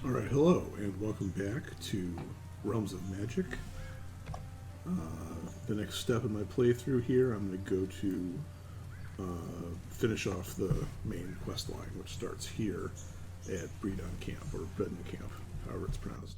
Alright, hello, and welcome back to Realms of Magic. The next step in my playthrough here, I'm going to go to finish off the main quest line, which starts here at Bredon Camp, or Bredon Camp, however it's pronounced.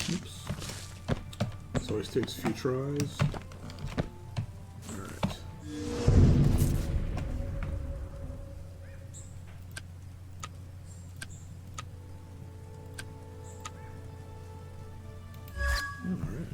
Oops. This always takes a few tries. Alright. Alright.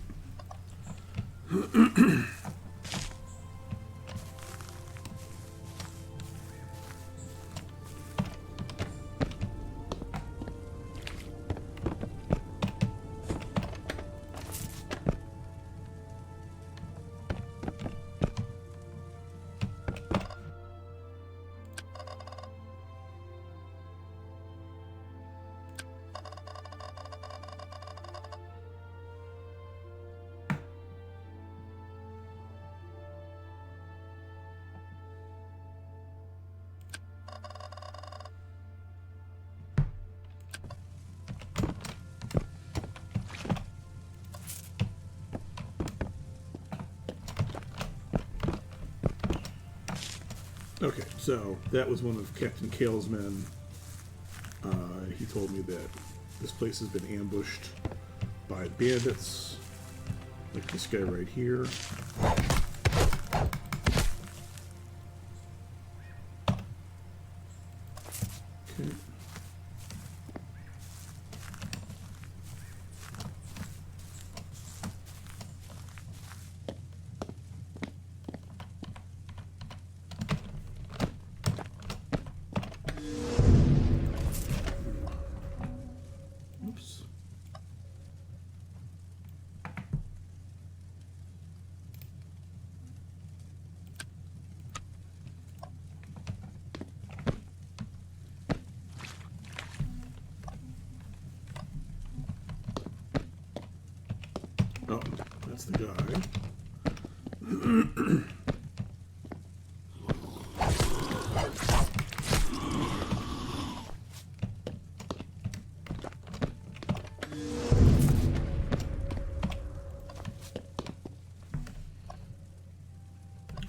Okay, so that was one of Captain Kale's men. He told me that this place has been ambushed by bandits, like this guy right here. Okay. Oops. Oh, that's the guy.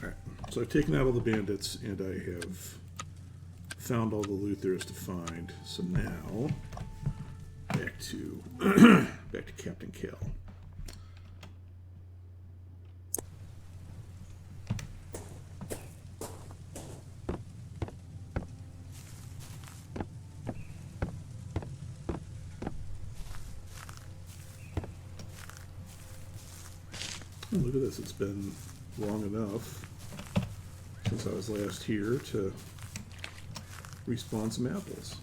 Alright, so I've taken out all the bandits and I have found all the loot there is to find. So now, back to back to Captain Kale. Oh, look at this, it's been long enough since I was last here to respawn some apples.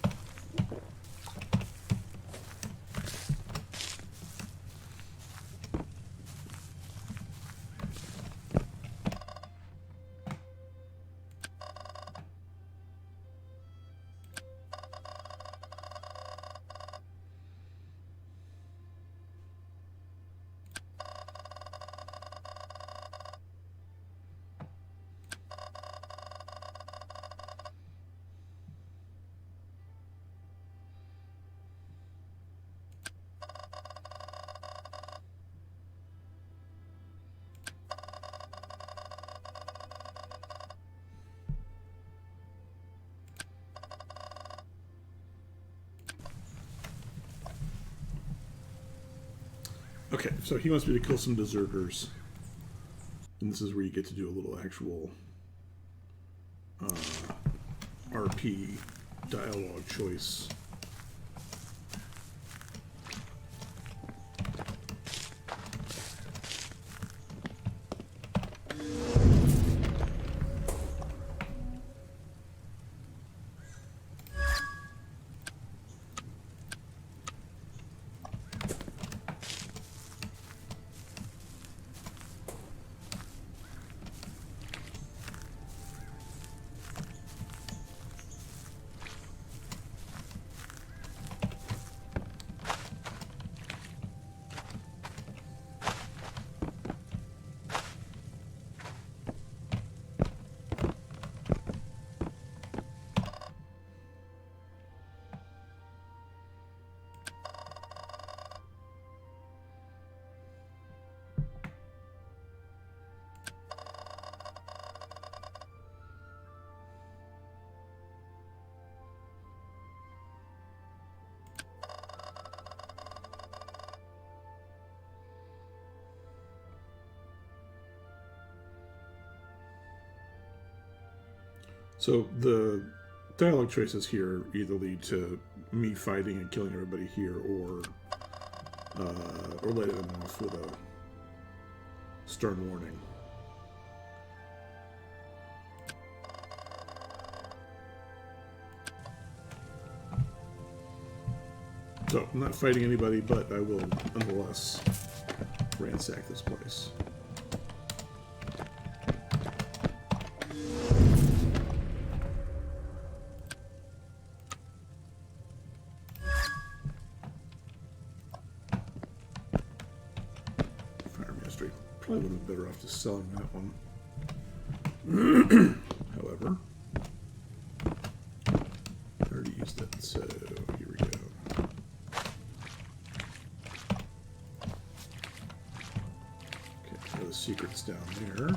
Okay, so he wants me to kill some deserters. And this is where you get to do a little actual RP dialogue choice. So the dialogue choices here either lead to me fighting and killing everybody here, or letting them off with a stern warning. So I'm not fighting anybody, but I will nonetheless ransack this place. Probably would have been better off just selling that one. However, I already used that, so here we go. Okay, so the secret's down there.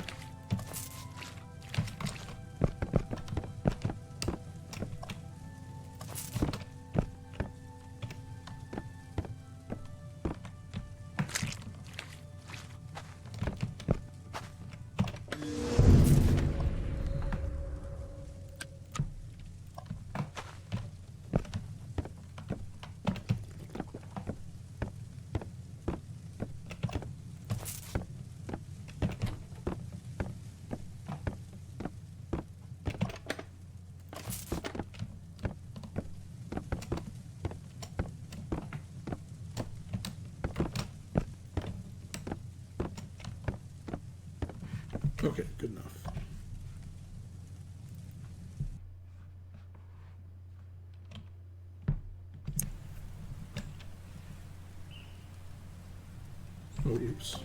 Okay, good enough. Oh, oops.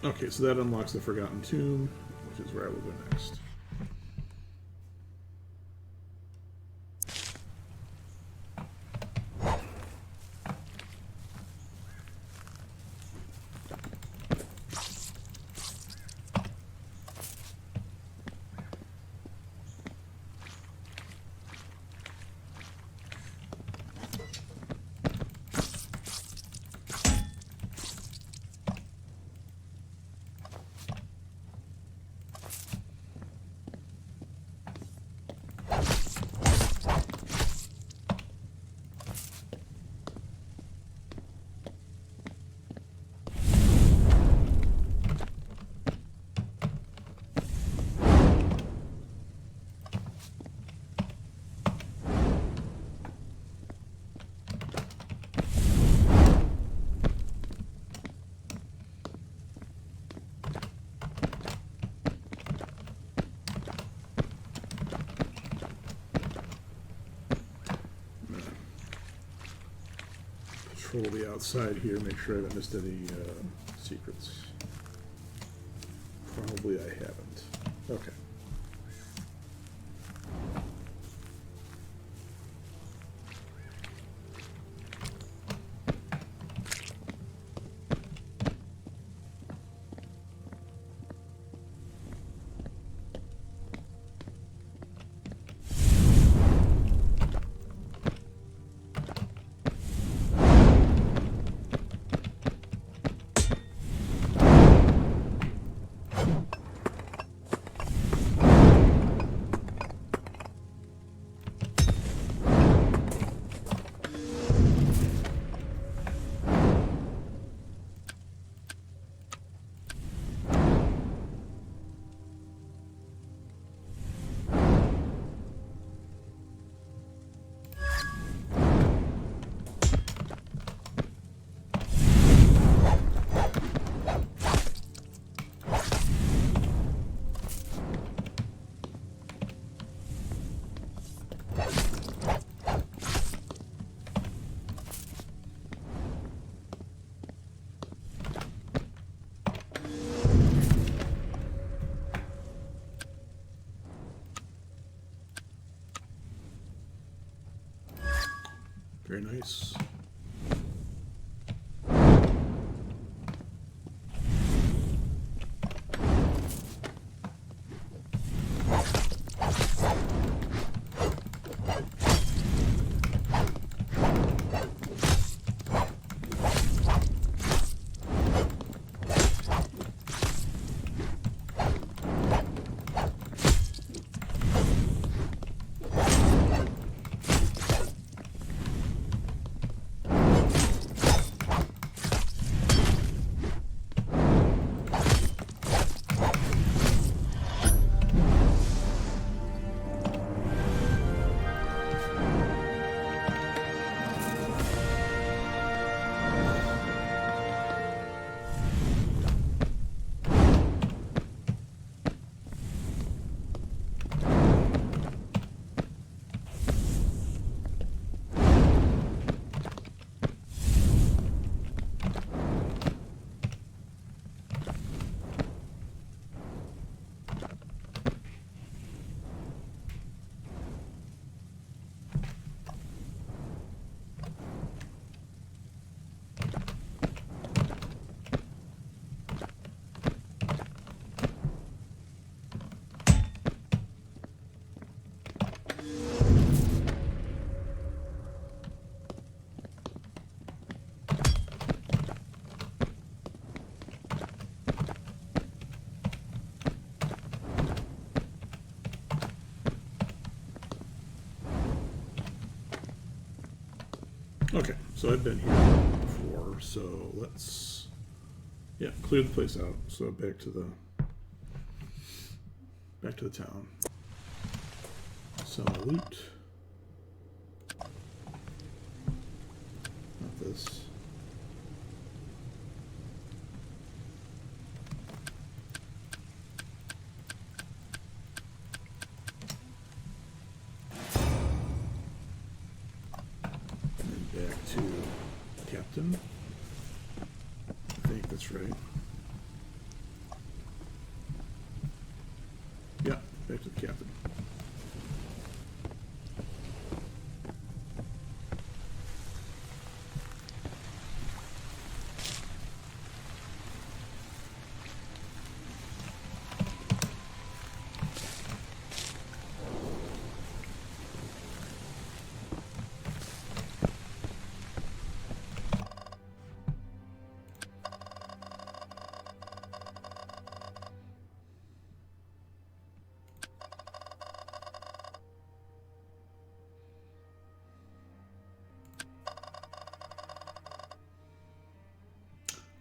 Okay, so that unlocks the Forgotten Tomb, which is where I will go next. patrol the outside here, make sure I haven't missed any secrets. Probably I haven't. Okay. Very nice. Okay, so I've been here before, so let's, yeah, clear the place out. So back to the town. Sell my loot. Not this. Captain. I think that's right. Yeah, back to the captain.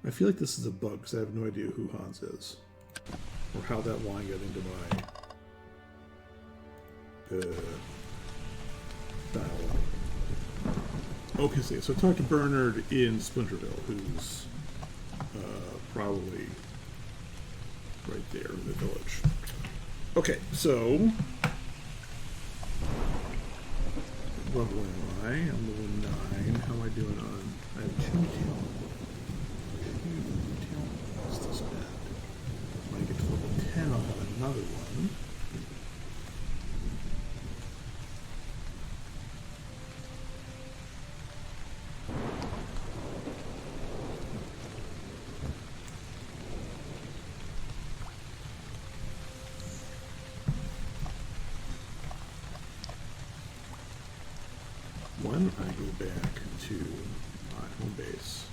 I feel like this is a bug because I have no idea who Hans is or how that line got into my dialogue. Okay, so talk to Bernard in Splinterville, who's probably right there in the village. Okay, so level am I? I'm level 9. How am I doing on I have 2 talent. 2 talent points to spend. When I get to level 10, I'll have another one. When I go back to my home base,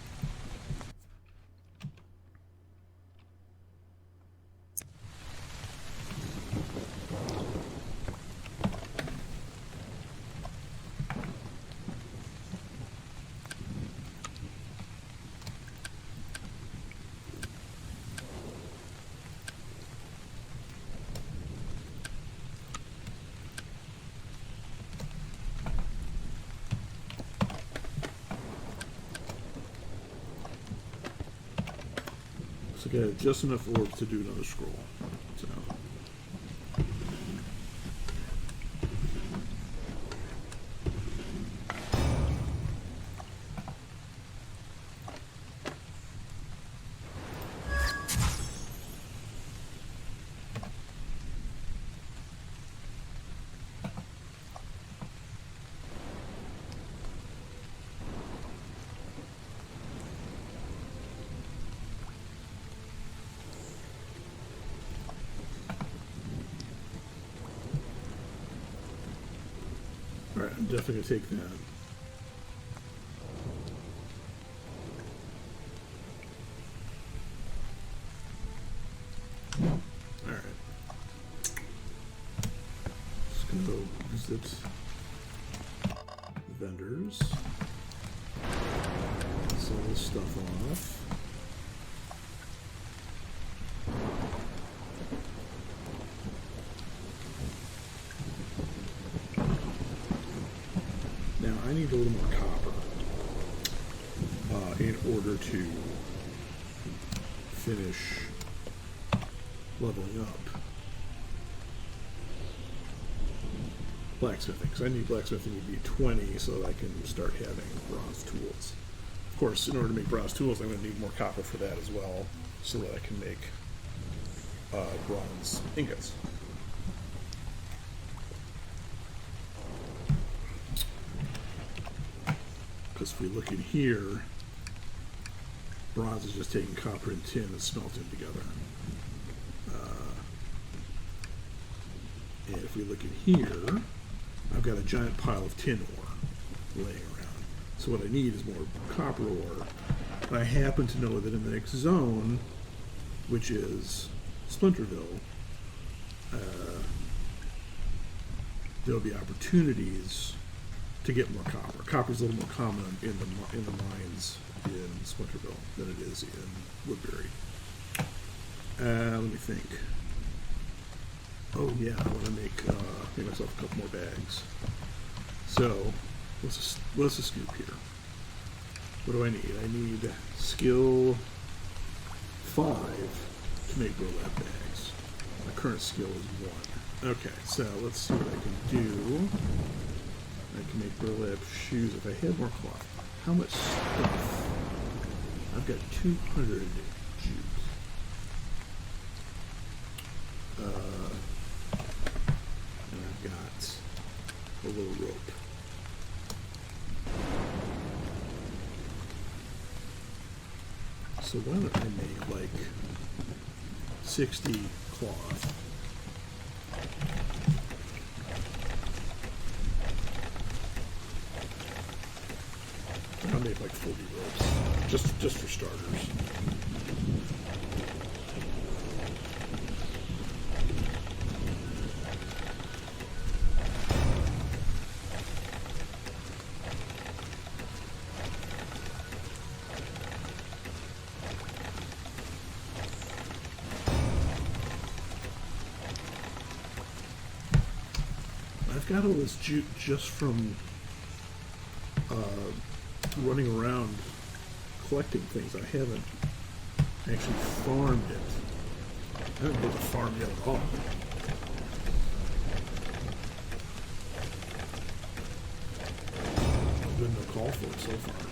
so I got just enough orbs to do another scroll. So. Alright, I'm definitely going to take that. Alright. Let's go visit vendors. Sell this stuff off. I need a little more copper in order to finish leveling up blacksmithing, because I need blacksmithing to be 20 so that I can start having bronze tools. Of course, in order to make bronze tools, I'm going to need more copper for that as well, so that I can make bronze ingots. Because if we look in here, bronze is just taking copper and tin and smelting them together. And if we look in here, I've got a giant pile of tin ore laying around. So what I need is more copper ore. And I happen to know that in the next zone, which is Splinterville, there'll be opportunities to get more copper. Copper is a little more common in the mines in Splinterville than it is in Woodbury. Let me think. Oh yeah, I want to make myself a couple more bags. So, what's the scoop here? What do I need? I need skill 5 to make burlap bags. My current skill is 1. Okay, so let's see what I can do. I can make burlap shoes if I had more cloth. How much stuff? I've got 200 jute. And I've got a little rope. So why don't I make like 60 cloth? I'll make like 40 ropes, just for starters. I've got all this jute just from running around collecting things. I haven't actually farmed it. I haven't built a farm yet at all. There's been no call for it so far.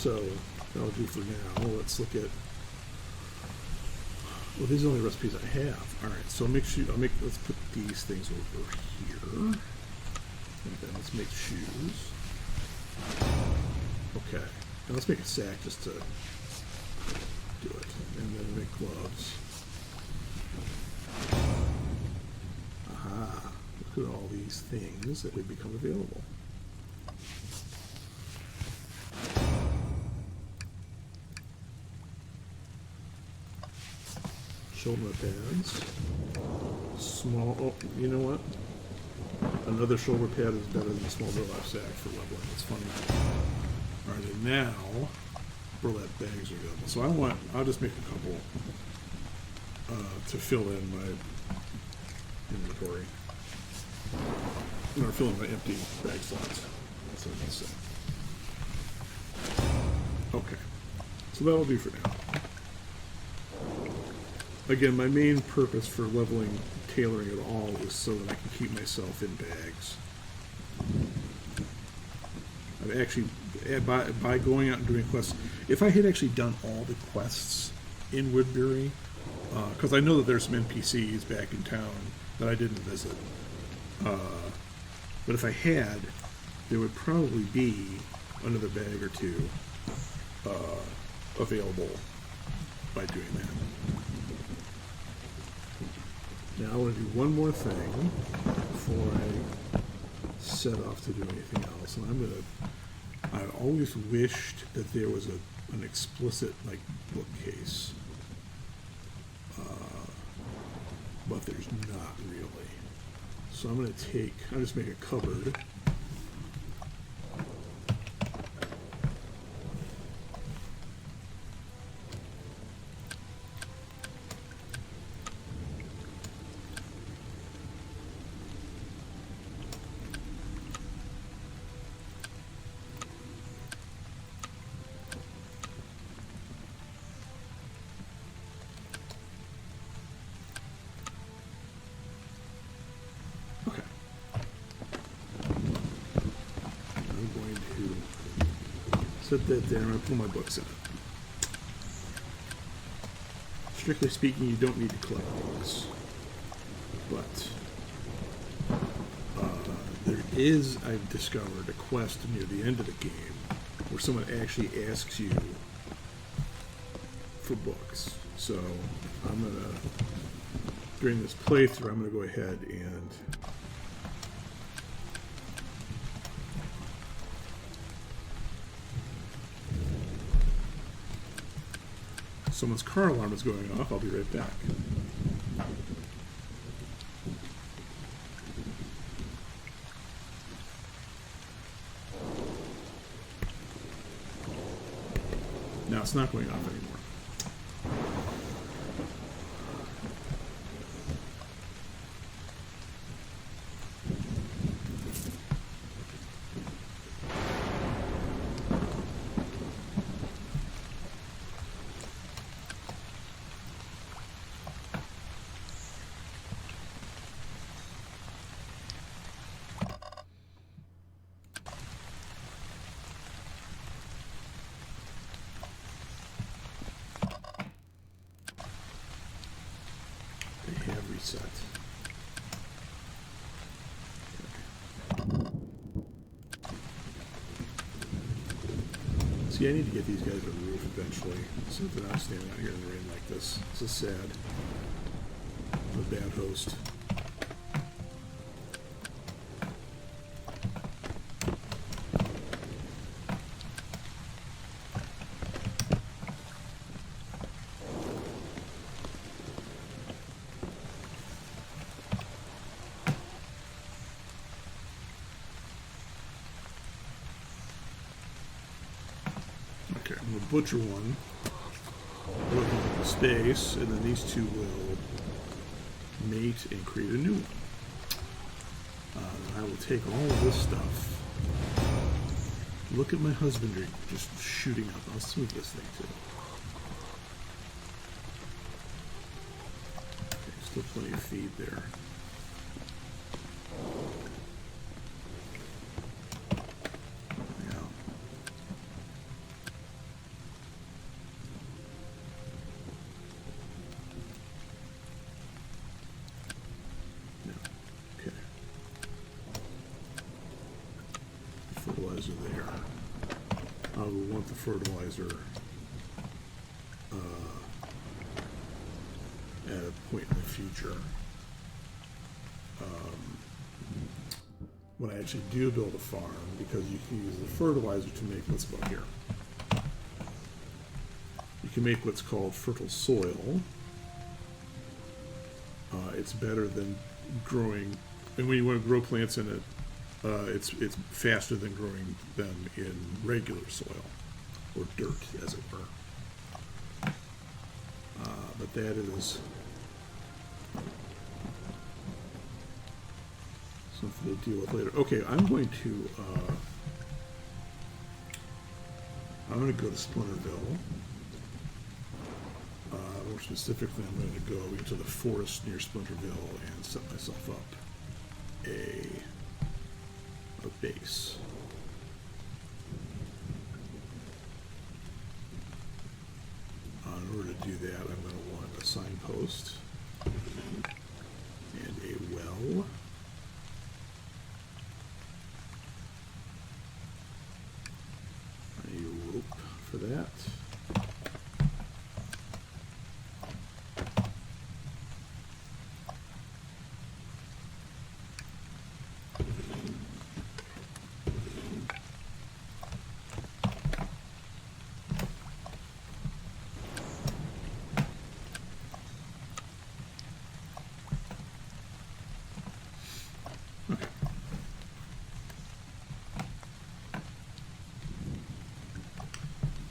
So that'll do for now. Let's look at. Well, these are the only recipes I have. All right, so let's put these things over here. And then let's make shoes. Okay, and let's make a sack just to do it, and then make gloves. Aha! Look at all these things that would become available. Shoulder pads. Small. Oh, you know what? Another shoulder pad is better than a small burlap sack for leveling. It's funny. All right, and now burlap bags are available. So I'll just make a couple to fill in my inventory. Or fill in my empty bag slots. That's what I'm going to say. Okay, so that'll do for now. Again, my main purpose for leveling tailoring at all is so that I can keep myself in bags. I've actually, by going out and doing quests, if I had actually done all the quests in Woodbury, because I know that there's some NPCs back in town that I didn't visit, but if I had, there would probably be another bag or two available by doing that. Now I want to do one more thing before I set off to do anything else, and I always wished that there was an explicit like bookcase, but there's not really. So I'm going to I'll just make a cupboard. Set that there, I'm going to put my books in it. Strictly speaking, you don't need to collect books. But there is, I've discovered, a quest near the end of the game where someone actually asks you for books. So I'm going to, during this playthrough, I'm going to go ahead and someone's car alarm is going off. I'll be right back. Now it's not going off anymore. Reset. Okay. See, I need to get these guys a roof eventually, so they're not standing out here in the rain like this. This is sad. I'm a bad host. Butcher one, looking at the space, and then these two will mate and create a new one. I will take all of this stuff. Look at my husbandry just shooting up. I'll smooth this thing too. Okay, still plenty of feed there. fertilizer there. We want the fertilizer at a point in the future. When I actually do build a farm, because you can use the fertilizer to make, let's go here. You can make what's called fertile soil. It's better than growing, and when you want to grow plants in it, it's faster than growing them in regular soil, or dirt, as it were. But that is something to deal with later. Okay, I'm going to go to Splinterville. More specifically, I'm going to go into the forest near Splinterville and set myself up a base. In order to do that, I'm going to want a signpost and a well. A rope for that.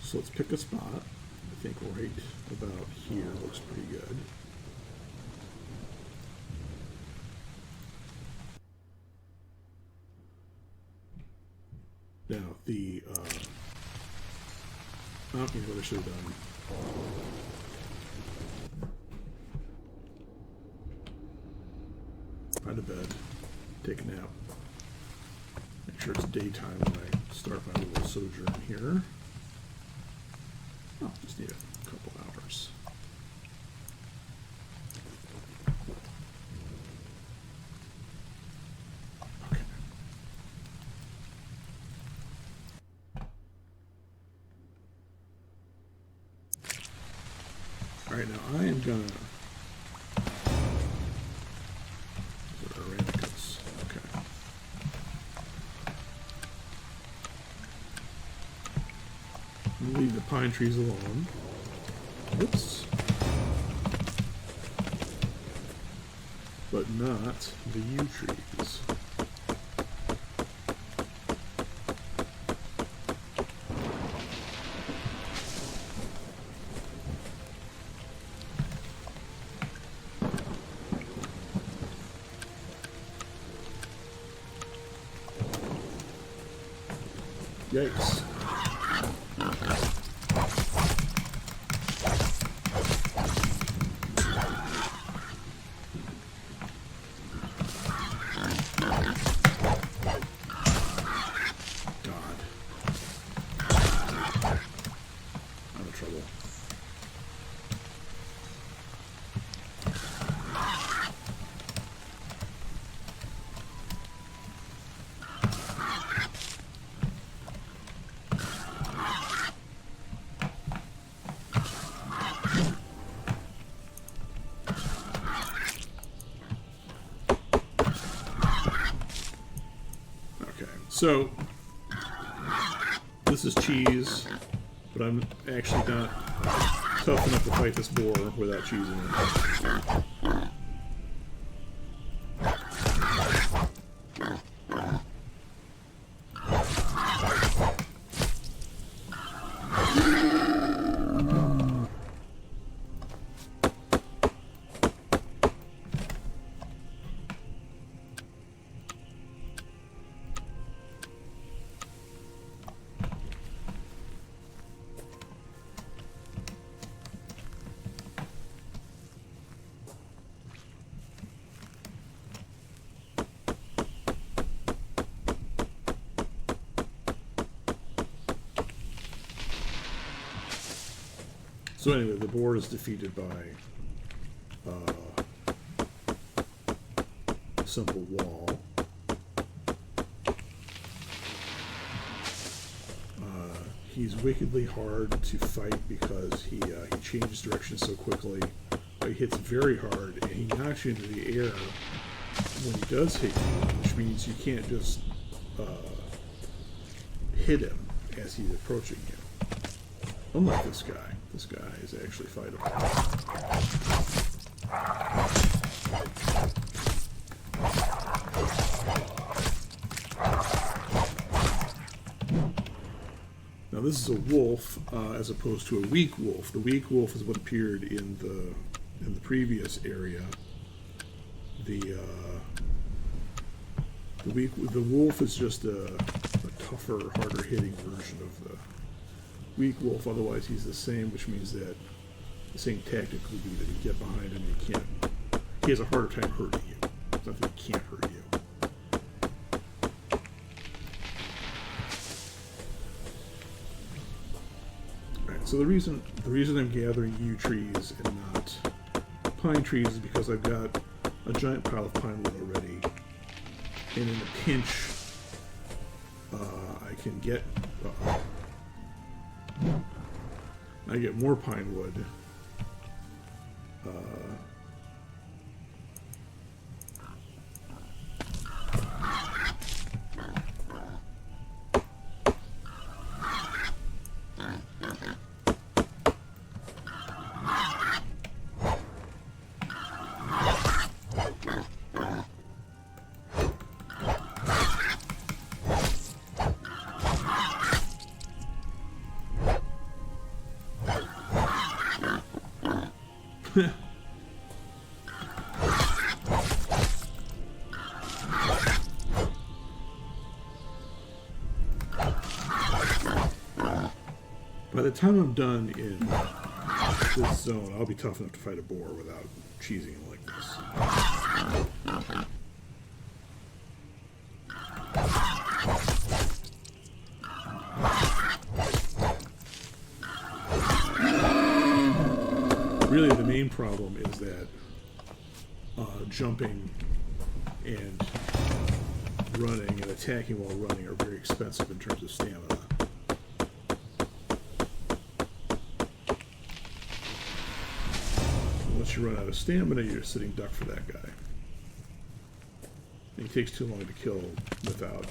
So let's pick a spot. I think right about here looks pretty good. Now the oh, here's what I should have done. Go to bed, take a nap. Make sure it's daytime when I start my little sojourn here. Oh, just need a couple hours. Okay. All right, now I am gonna. Okay. Leave the pine trees alone. Oops. But not the yew trees. Yikes. So, this is cheese, but I'm actually not tough enough to fight this boar without cheese in it. So anyway, the boar is defeated by a simple wall. he's wickedly hard to fight because he changes direction so quickly. He hits very hard, and he knocks you into the air when he does hit you, which means you can't just hit him as he's approaching you. Unlike this guy. This guy is actually fightable. Now this is a wolf as opposed to a weak wolf. The weak wolf is what appeared in the previous area. The wolf is just a tougher, harder hitting version of the weak wolf. Otherwise he's the same, which means that the same tactic would be that you get behind him, he has a harder time hurting you. It's not that he can't hurt you. Alright, so the reason I'm gathering yew trees and not pine trees is because I've got a giant pile of pine wood already, and in a pinch I can get I get more pine wood. By the time I'm done in this zone, I'll be tough enough to fight a boar without cheesing him like this. Really, the main problem is that jumping and running and attacking while running are very expensive in terms of stamina. Once you run out of stamina, you're sitting duck for that guy. And he takes too long to kill without...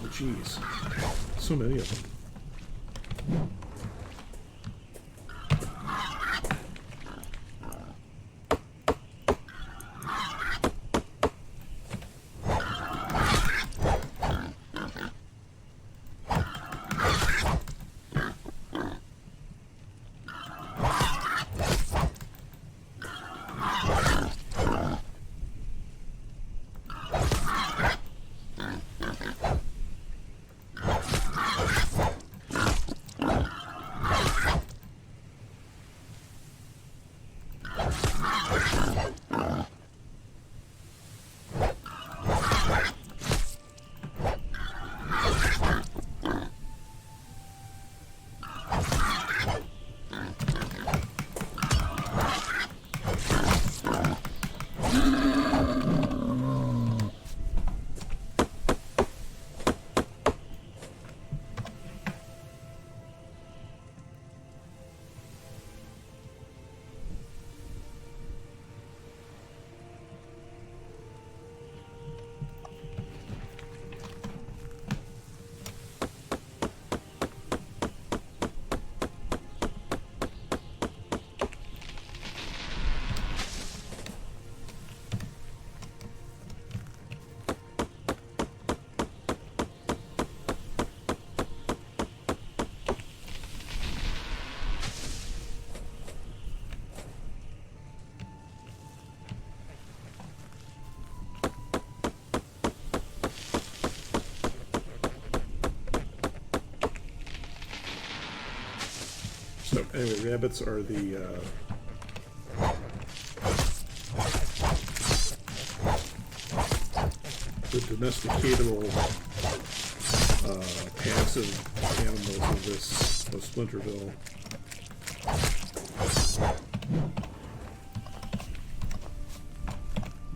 Oh, jeez. So many of them. So anyway, rabbits are the domesticatable passive animals of Splinterville.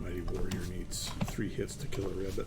Mighty warrior needs 3 hits to kill a rabbit.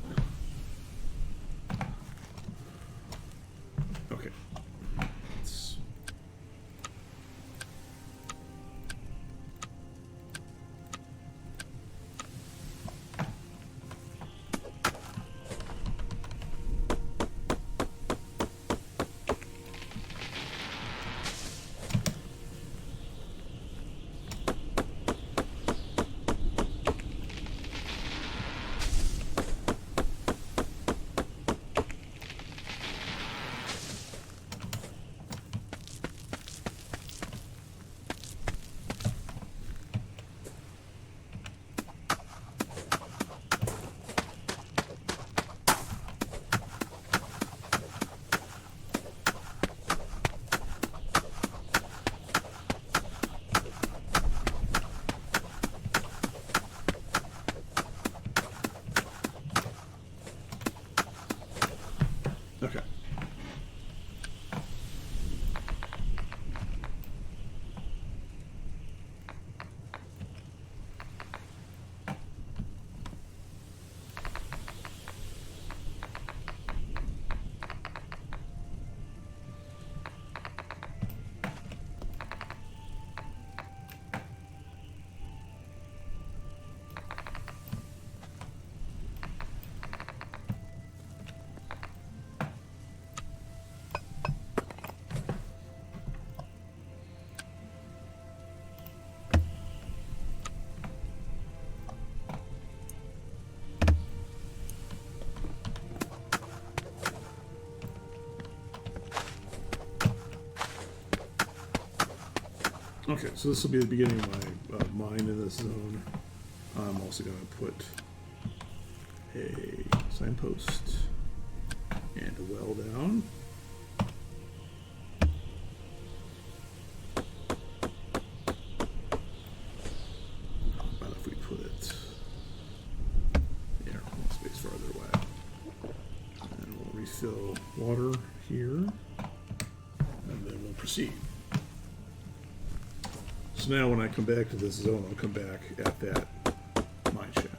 Okay, so this will be the beginning of my mine in this zone. I'm also going to put a signpost and a well down. How about if we put it here, one space farther away. And we'll refill water here, and then we'll proceed. So now when I come back to this zone, I'll come back at that mine shaft.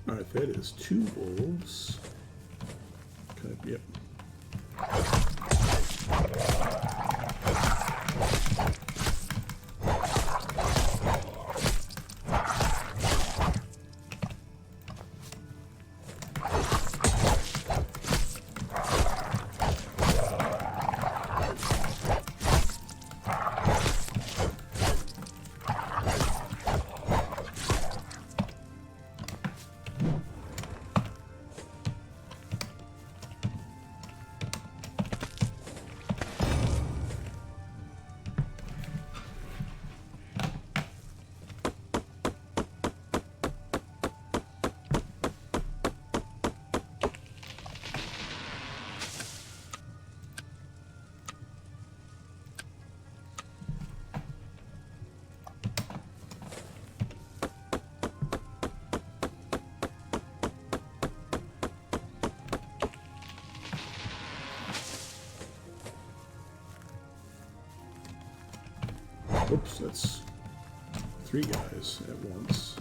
Alright, that is 2 wolves. Okay, yep. Oops, that's 3 guys at once.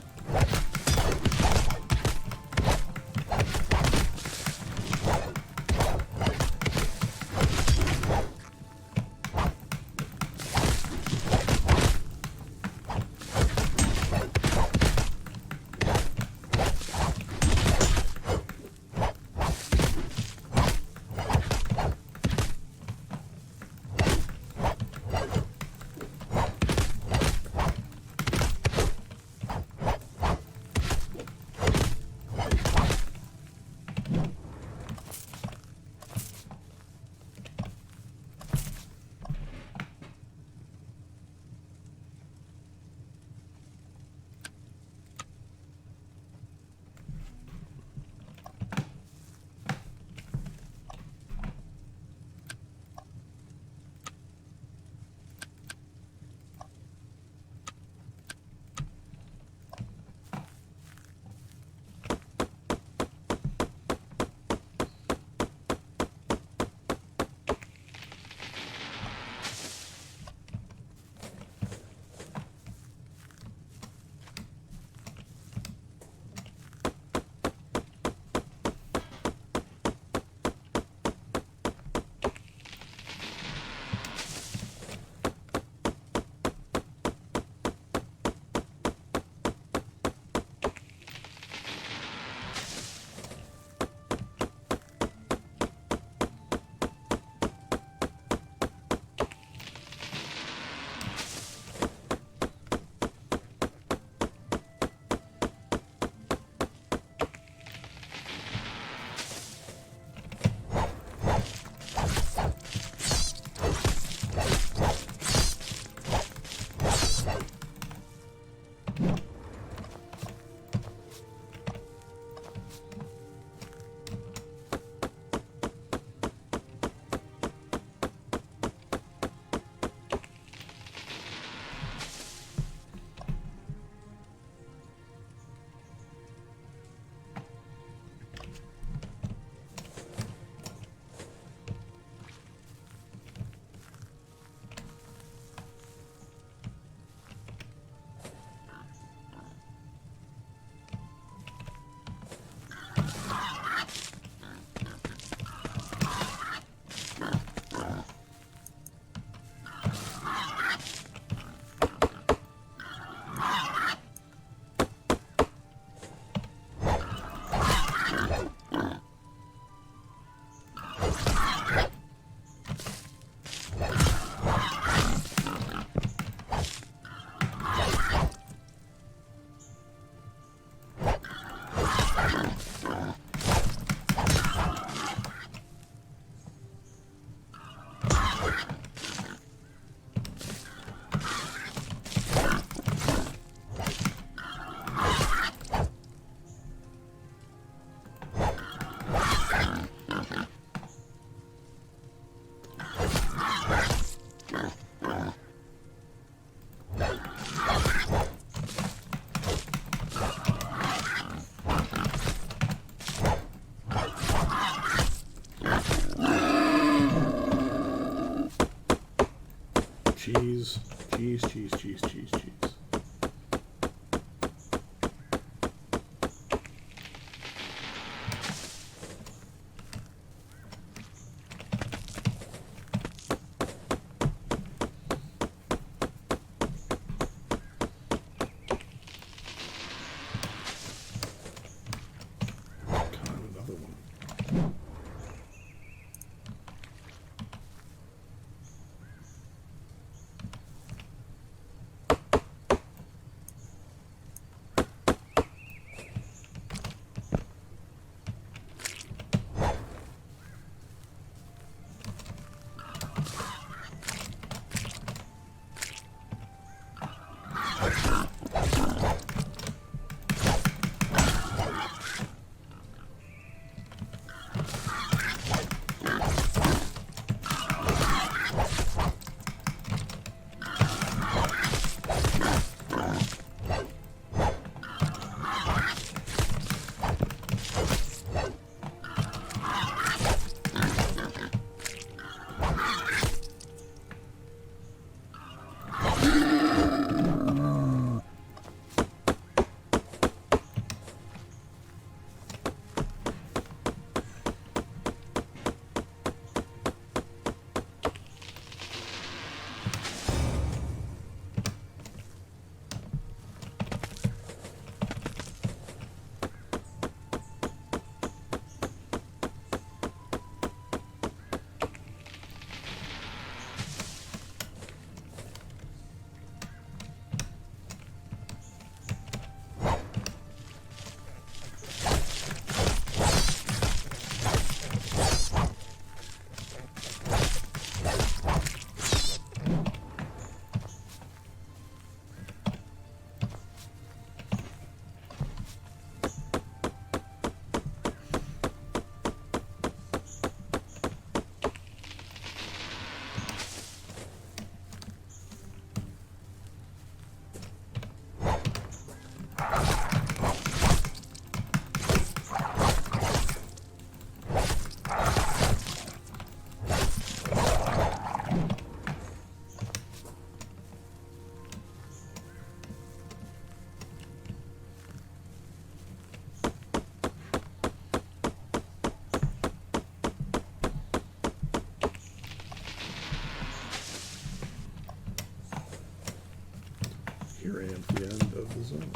corner and the end of the zone.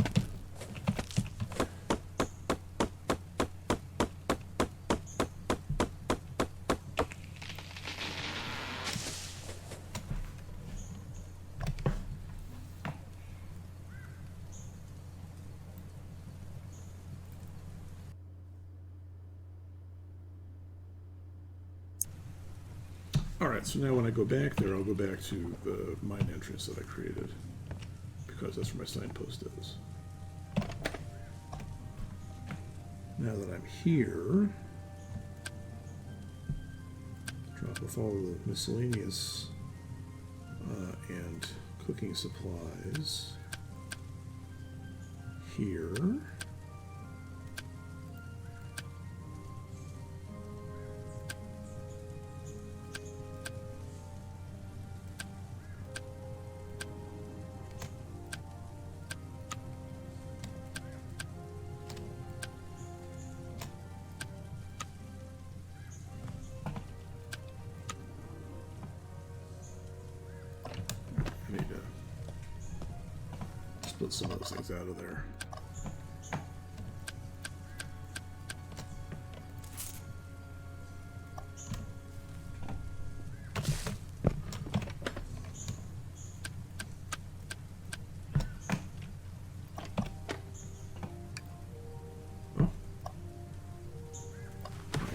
Alright, so now when I go back there, I'll go back to the mine entrance that I created, because that's where my signpost is. Now that I'm here, drop off all of the miscellaneous and cooking supplies here. Split some of those things out of there. Oh.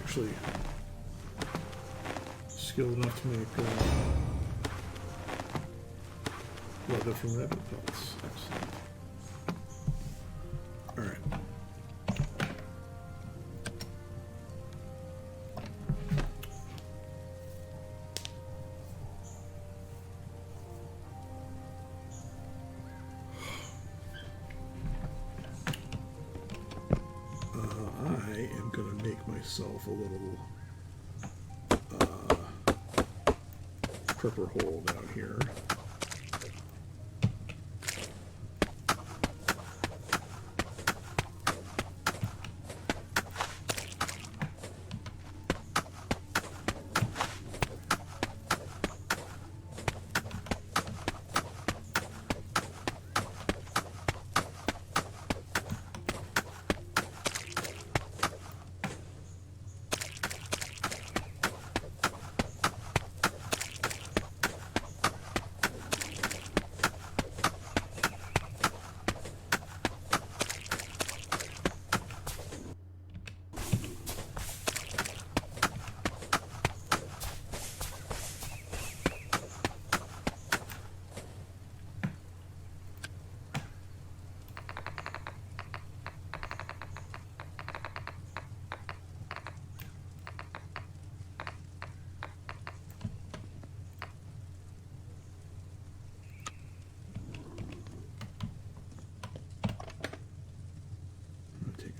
Actually, skilled enough to make leather from rabbit pelts. Excellent. Alright. I am going to make myself a little prepper hole down here.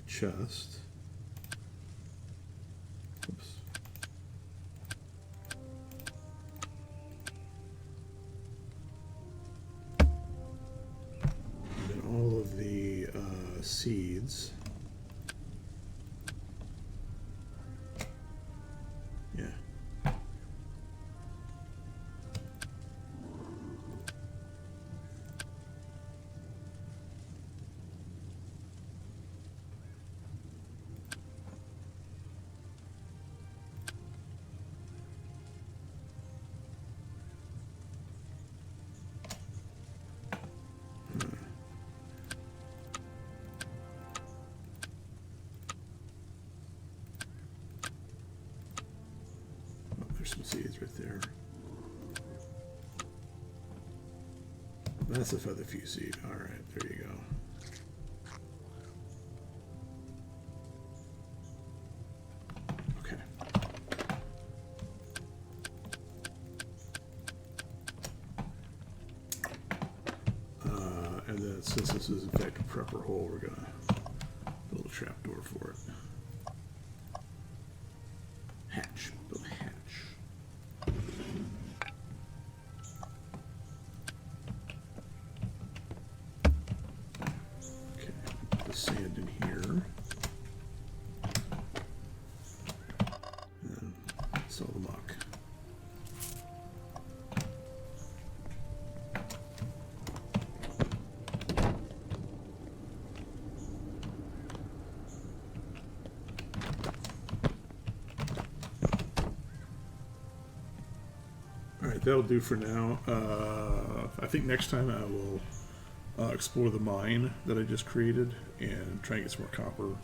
Chest. Oops. And then all of the seeds. Yeah. Some seeds right there. That's a featherfew seed. All right, there you go. Okay. And then since this is in fact a prepper hole, we're gonna build a trapdoor for it. Hatch. Build a hatch. Sand in here, and sell the muck. that'll do for now. I think next time I will explore the mine that I just created and try and get some more copper,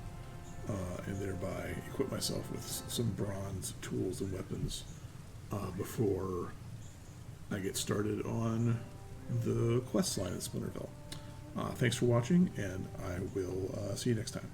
and thereby equip myself with some bronze tools and weapons before I get started on the quest line at Splinterville. Thanks for watching, and I will see you next time.